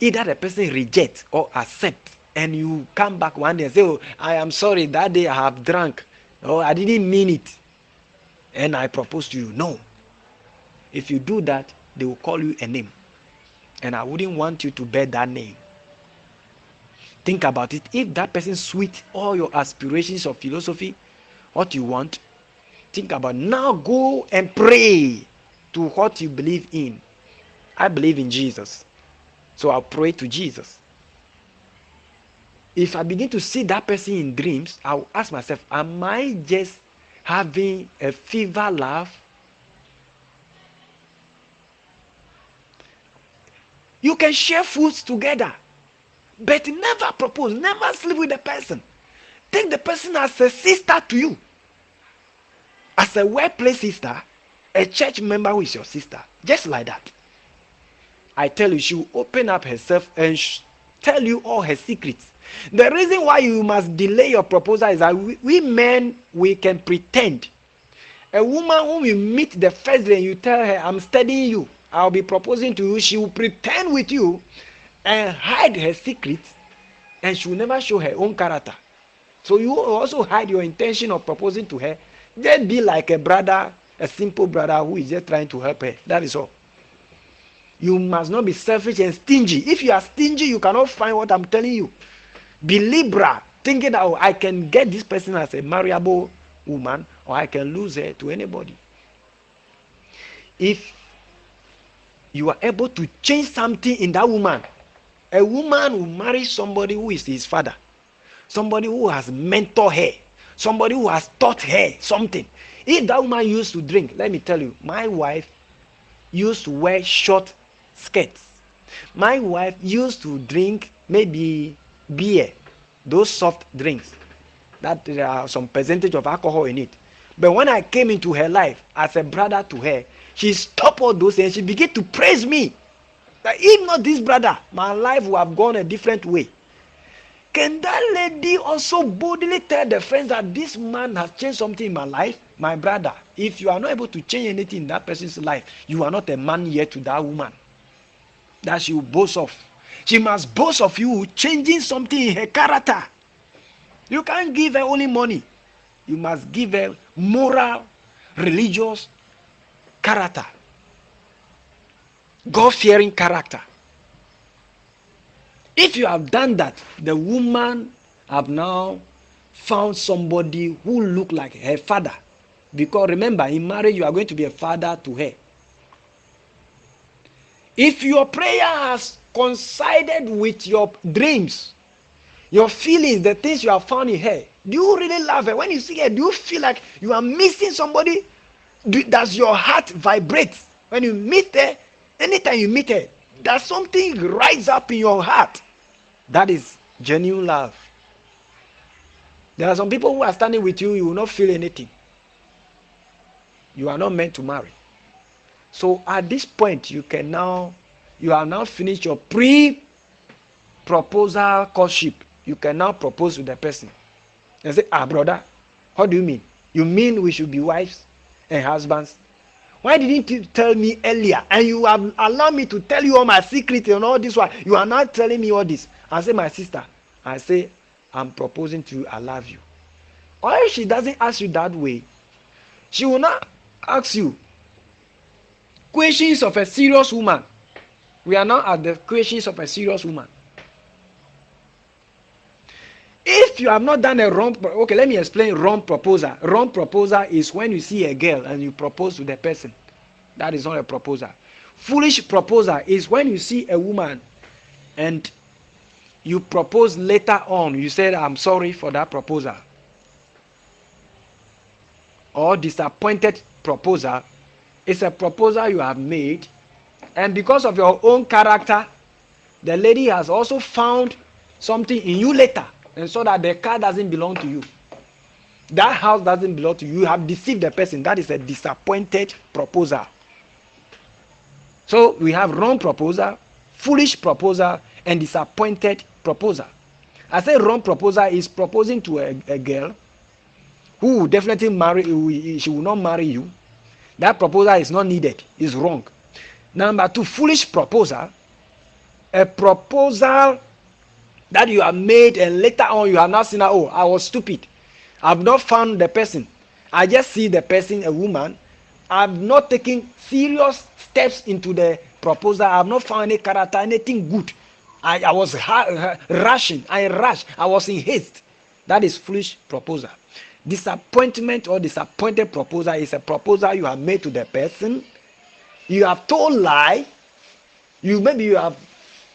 Speaker 1: Either the person reject or accept, and you come back one day and say, oh, I am sorry, that day I have drunk, or I didn't mean it, and I proposed to you. No. If you do that, they will call you a name, and I wouldn't want you to bear that name. Think about it. If that person sweet all your aspirations of philosophy, what you want, think about, now go and pray to what you believe in. I believe in Jesus, so I'll pray to Jesus. If I begin to see that person in dreams, I'll ask myself, am I just having a fever love? You can share foods together, but never propose, never sleep with the person. Take the person as a sister to you, as a workplace sister, a church member who is your sister, just like that. I tell you, she will open up herself and tell you all her secrets. The reason why you must delay your proposal is that we men, we can pretend. A woman whom you meet the first day and you tell her, I'm studying you, I'll be proposing to you, she will pretend with you and hide her secrets, and she will never show her own character. So you also hide your intention of proposing to her. Just be like a brother, a simple brother who is just trying to help her. That is all. You must not be selfish and stingy. If you are stingy, you cannot find what I'm telling you. Be liberal, thinking that, oh, I can get this person as a marriable woman, or I can lose her to anybody. If you are able to change something in that woman A woman will marry somebody who is his father, somebody who has mentored her, somebody who has taught her something. If that woman used to drink, let me tell you, my wife used to wear short skirts. My wife used to drink maybe beer, those soft drinks that there are some percentage of alcohol in it. But when I came into her life as a brother to her, she stopped all those and she began to praise me. That if not this brother, my life would have gone a different way. Can that lady also boldly tell the friends that this man has changed something in my life? My brother, if you are not able to change anything in that person's life, you are not a man yet to that woman. That she will boast of. She must boast of you changing something in her character. You can't give her only money. You must give her moral, religious character, God-fearing character. If you have done that, the woman have now found somebody who look like her father. Because remember, in marriage, you are going to be a father to her. If your prayer has coincided with your dreams, your feelings, the things you have found in her, do you really love her? When you see her, do you feel like you are missing somebody? Does your heart vibrate when you meet her? Anytime you meet her, does something rise up in your heart? That is genuine love. There are some people who are standing with you, you will not feel anything. You are not meant to marry. So at this point, you have now finished your pre-proposal courtship. You can now propose to the person and say, brother, what do you mean? You mean we should be wives and husbands? Why didn't you tell me earlier? And you have allowed me to tell you all my secrets and all this one. You are not telling me all this. I say, my sister, I say, I'm proposing to you, I love you. Or if she doesn't ask you that way, she will not ask you questions of a serious woman. We are now at the questions of a serious woman. If you have not done a wrong, okay, let me explain wrong proposal. Wrong proposal is when you see a girl and you propose to the person. That is not a proposal. Foolish proposal is when you see a woman and you propose later on. You said, I'm sorry for that proposal. Or disappointed proposal is a proposal you have made, and because of your own character, the lady has also found something in you later, and so that the car doesn't belong to you, that house doesn't belong to you, you have deceived the person. That is a disappointed proposal. So we have wrong proposal, foolish proposal, and disappointed proposal. I say wrong proposal is proposing to a girl who will definitely marry, she will not marry you. That proposal is not needed, it's wrong. Number two, foolish proposal, a proposal that you have made and later on you have now seen, oh, I was stupid, I've not found the person, I just see the person, a woman, I've not taken serious steps into the proposal, I've not found any character, anything good, I was rushing, I rushed, I was in haste. That is foolish proposal. Disappointment or disappointed proposal is a proposal you have made to the person, you have told lie, maybe you have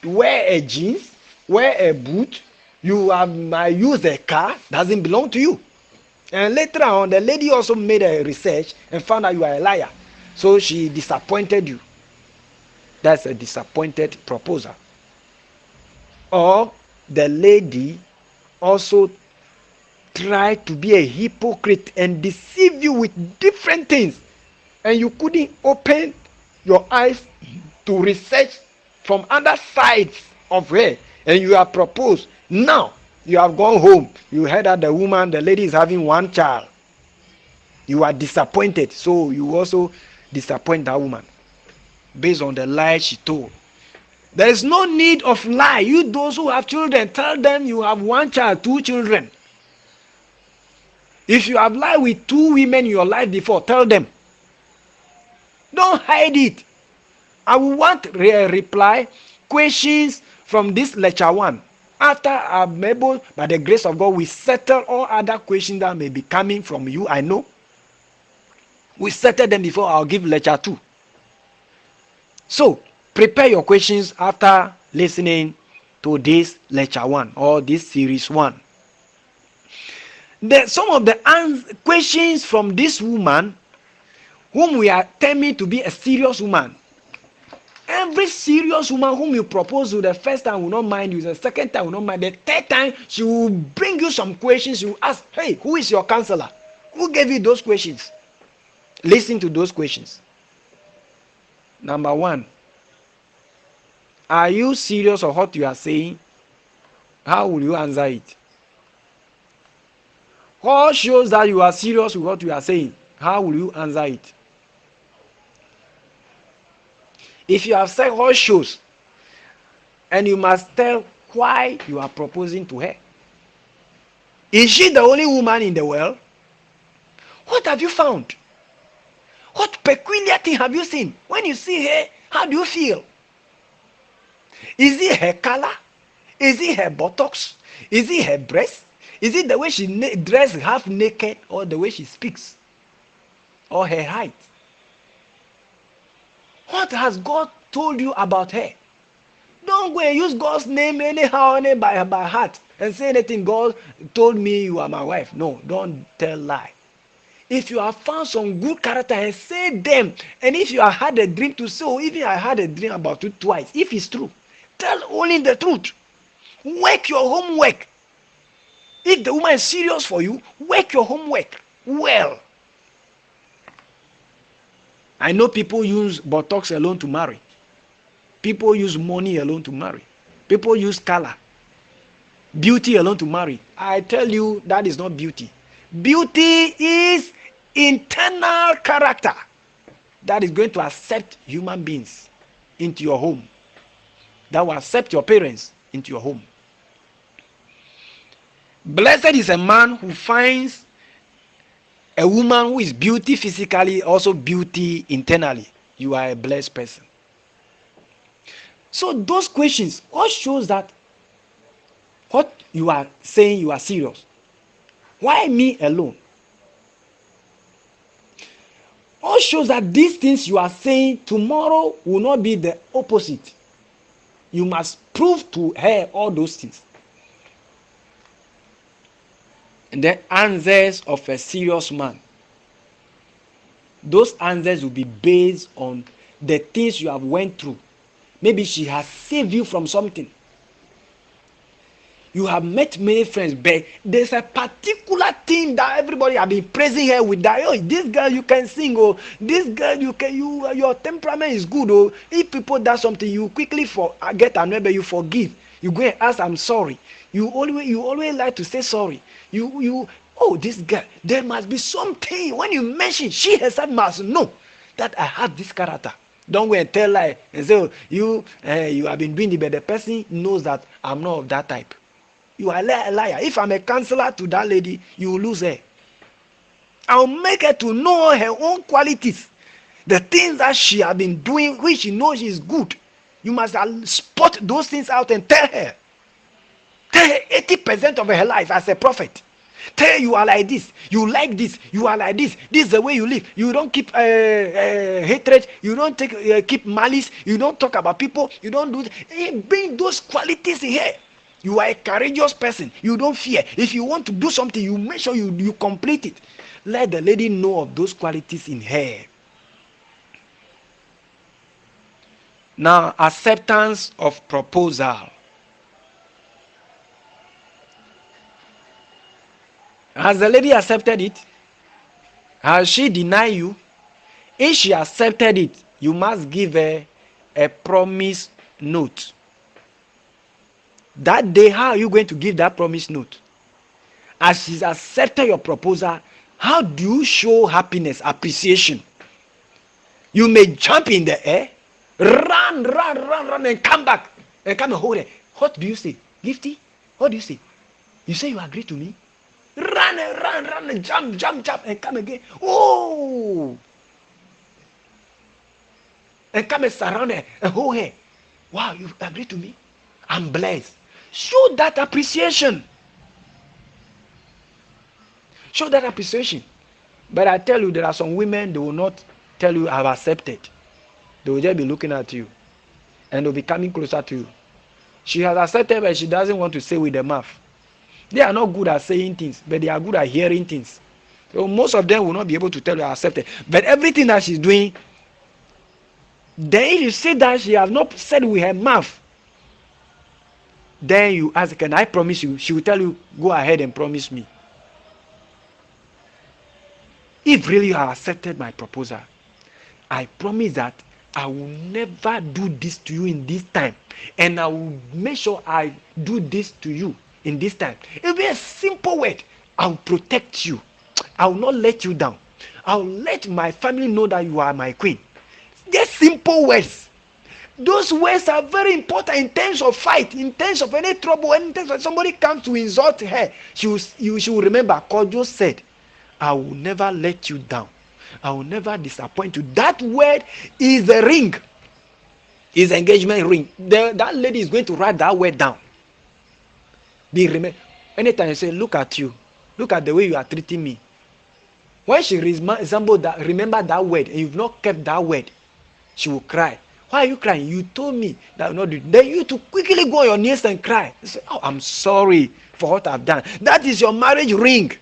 Speaker 1: wear a jeans, wear a boot, you have used a car, doesn't belong to you. And later on, the lady also made a research and found out you are a liar. So she disappointed you. That's a disappointed proposal. Or the lady also tried to be a hypocrite and deceive you with different things. And you couldn't open your eyes to research from other sides of her, and you have proposed. Now you have gone home, you heard that the lady is having one child, you are disappointed, so you also disappoint that woman based on the lie she told. There is no need of lie. You those who have children, tell them you have one child, two children. If you have lied with two women in your life before, tell them. Don't hide it. I will want a reply, questions from this lecture one. After I'm able, by the grace of God, we settle all other questions that may be coming from you. I know. We settle them before I'll give lecture two. So, prepare your questions after listening to this lecture 1 or this series 1. Some of the questions from this woman, whom we are terming to be a serious woman. Every serious woman whom you propose to the first time will not mind you, the second time will not mind, the third time she will bring you some questions. She will ask, hey, who is your counselor? Who gave you those questions? Listen to those questions. Number 1, are you serious of what you are saying? How will you answer it? What shows that you are serious with what you are saying? How will you answer it? If you have said what shows, and you must tell why you are proposing to her. Is she the only woman in the world? What have you found? What peculiar thing have you seen? When you see her, how do you feel? Is it her color? Is it her buttocks? Is it her breast? Is it the way she dressed half naked, or the way she speaks, or her height? What has God told you about her? Don't go and use God's name anyhow, by heart, and say anything. God told me you are my wife. No, don't tell lie. If you have found some good character, and say them. And if you have had a dream to say, oh, even I had a dream about you twice, if it's true, tell only the truth. Work your homework. If the woman is serious for you, work your homework well. I know people use buttocks alone to marry. People use money alone to marry. People use color, beauty alone to marry. I tell you, that is not beauty. Beauty is internal character that is going to accept human beings into your home, that will accept your parents into your home. Blessed is a man who finds a woman who is beauty physically, also beauty internally. You are a blessed person. So those questions all shows that what you are saying, you are serious. Why me alone? All shows that these things you are saying tomorrow will not be the opposite. You must prove to her all those things. And the answers of a serious man, those answers will be based on the things you have went through. Maybe she has saved you from something. You have met many friends, but there's a particular thing that everybody have been praising her with. That, oh, this girl you can sing, oh, this girl your temperament is good, oh. If people do something, you quickly get annoyed, but you forgive. You go and ask, I'm sorry. You always like to say sorry. Oh, this girl, there must be something. When you mention, she herself must know that I have this character. Don't go and tell lie and say, oh, you have been doing it, but the person knows that I'm not of that type. You are a liar. If I'm a counselor to that lady, you will lose her. I'll make her to know her own qualities, the things that she has been doing, which she knows is good. You must spot those things out and tell her. Tell her 80% of her life as a prophet. Tell her you are like this, you like this, you are like this. This is the way you live. You don't keep hatred. You don't keep malice. You don't talk about people. You don't do. Bring those qualities in here. You are a courageous person. You don't fear. If you want to do something, you make sure you complete it. Let the lady know of those qualities in her. Now, acceptance of proposal. Has the lady accepted it? Has she denied you? If she accepted it, you must give her a promise note. That day, how are you going to give that promise note? As she's accepted your proposal, how do you show happiness, appreciation? You may jump in the air, run, and come back, and come and hold her. What do you say? Gifty? What do you say? You say you agree to me? Run, and jump, and come again. Oh! And come and surround her and hold her. Wow, you agree to me? I'm blessed. Show that appreciation. Show that appreciation. But I tell you, there are some women, they will not tell you I've accepted. They will just be looking at you, and they'll be coming closer to you. She has accepted, but she doesn't want to say with the mouth. They are not good at saying things, but they are good at hearing things. So most of them will not be able to tell you accepted. But everything that she's doing, then if you see that she has not said with her mouth, then you ask, can I promise you? She will tell you, go ahead and promise me. If really you have accepted my proposal, I promise that I will never do this to you in this time. And I will make sure I do this to you in this time. It will be a simple word. I will protect you. I will not let you down. I will let my family know that you are my queen. Just simple words. Those words are very important in terms of fight, in terms of any trouble, in terms of somebody comes to insult her. She will remember, Kojo said, I will never let you down. I will never disappoint you. That word is the ring, is the engagement ring. That lady is going to write that word down. Be remember. Anytime you say, look at you, look at the way you are treating me. When she resemble that, remember that word, and you've not kept that word, she will cry. Why are you crying? You told me that not do. Then you to quickly go on your knees and cry. You say, oh, I'm sorry for what I've done. That is your marriage ring.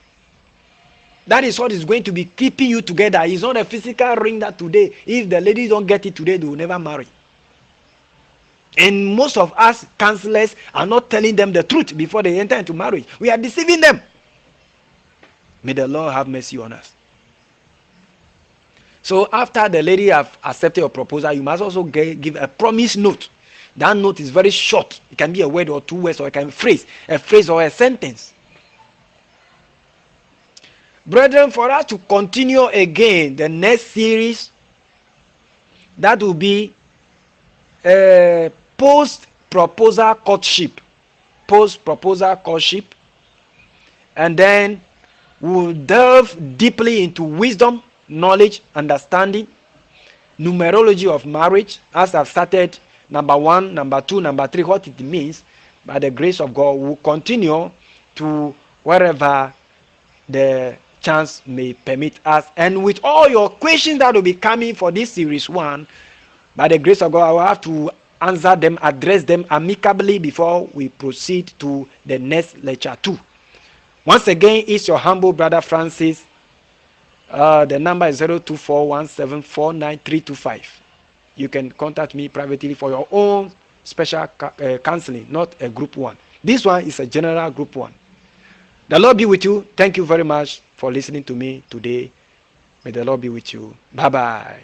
Speaker 1: That is what is going to be keeping you together. It's not a physical ring that today, if the ladies don't get it today, they will never marry. And most of us counselors are not telling them the truth before they enter into marriage. We are deceiving them. May the Lord have mercy on us. So after the lady have accepted your proposal, you must also give a promise note. That note is very short. It can be a word or two words, or it can be a phrase or a sentence. Brethren, for us to continue again the next series, that will be post-proposal courtship. Post-proposal courtship. And then we'll delve deeply into wisdom, knowledge, understanding, numerology of marriage, as I've started number 1, number 2, number 3, what it means. By the grace of God, we'll continue to wherever the chance may permit us. And with all your questions that will be coming for this series 1, by the grace of God, I will have to answer them, address them amicably before we proceed to the next lecture 2. Once again, it's your humble brother Francis. The number is 0241749325. You can contact me privately for your own special counseling, not a group one. This one is a general group one. The Lord be with you. Thank you very much for listening to me today. May the Lord be with you. Bye-bye.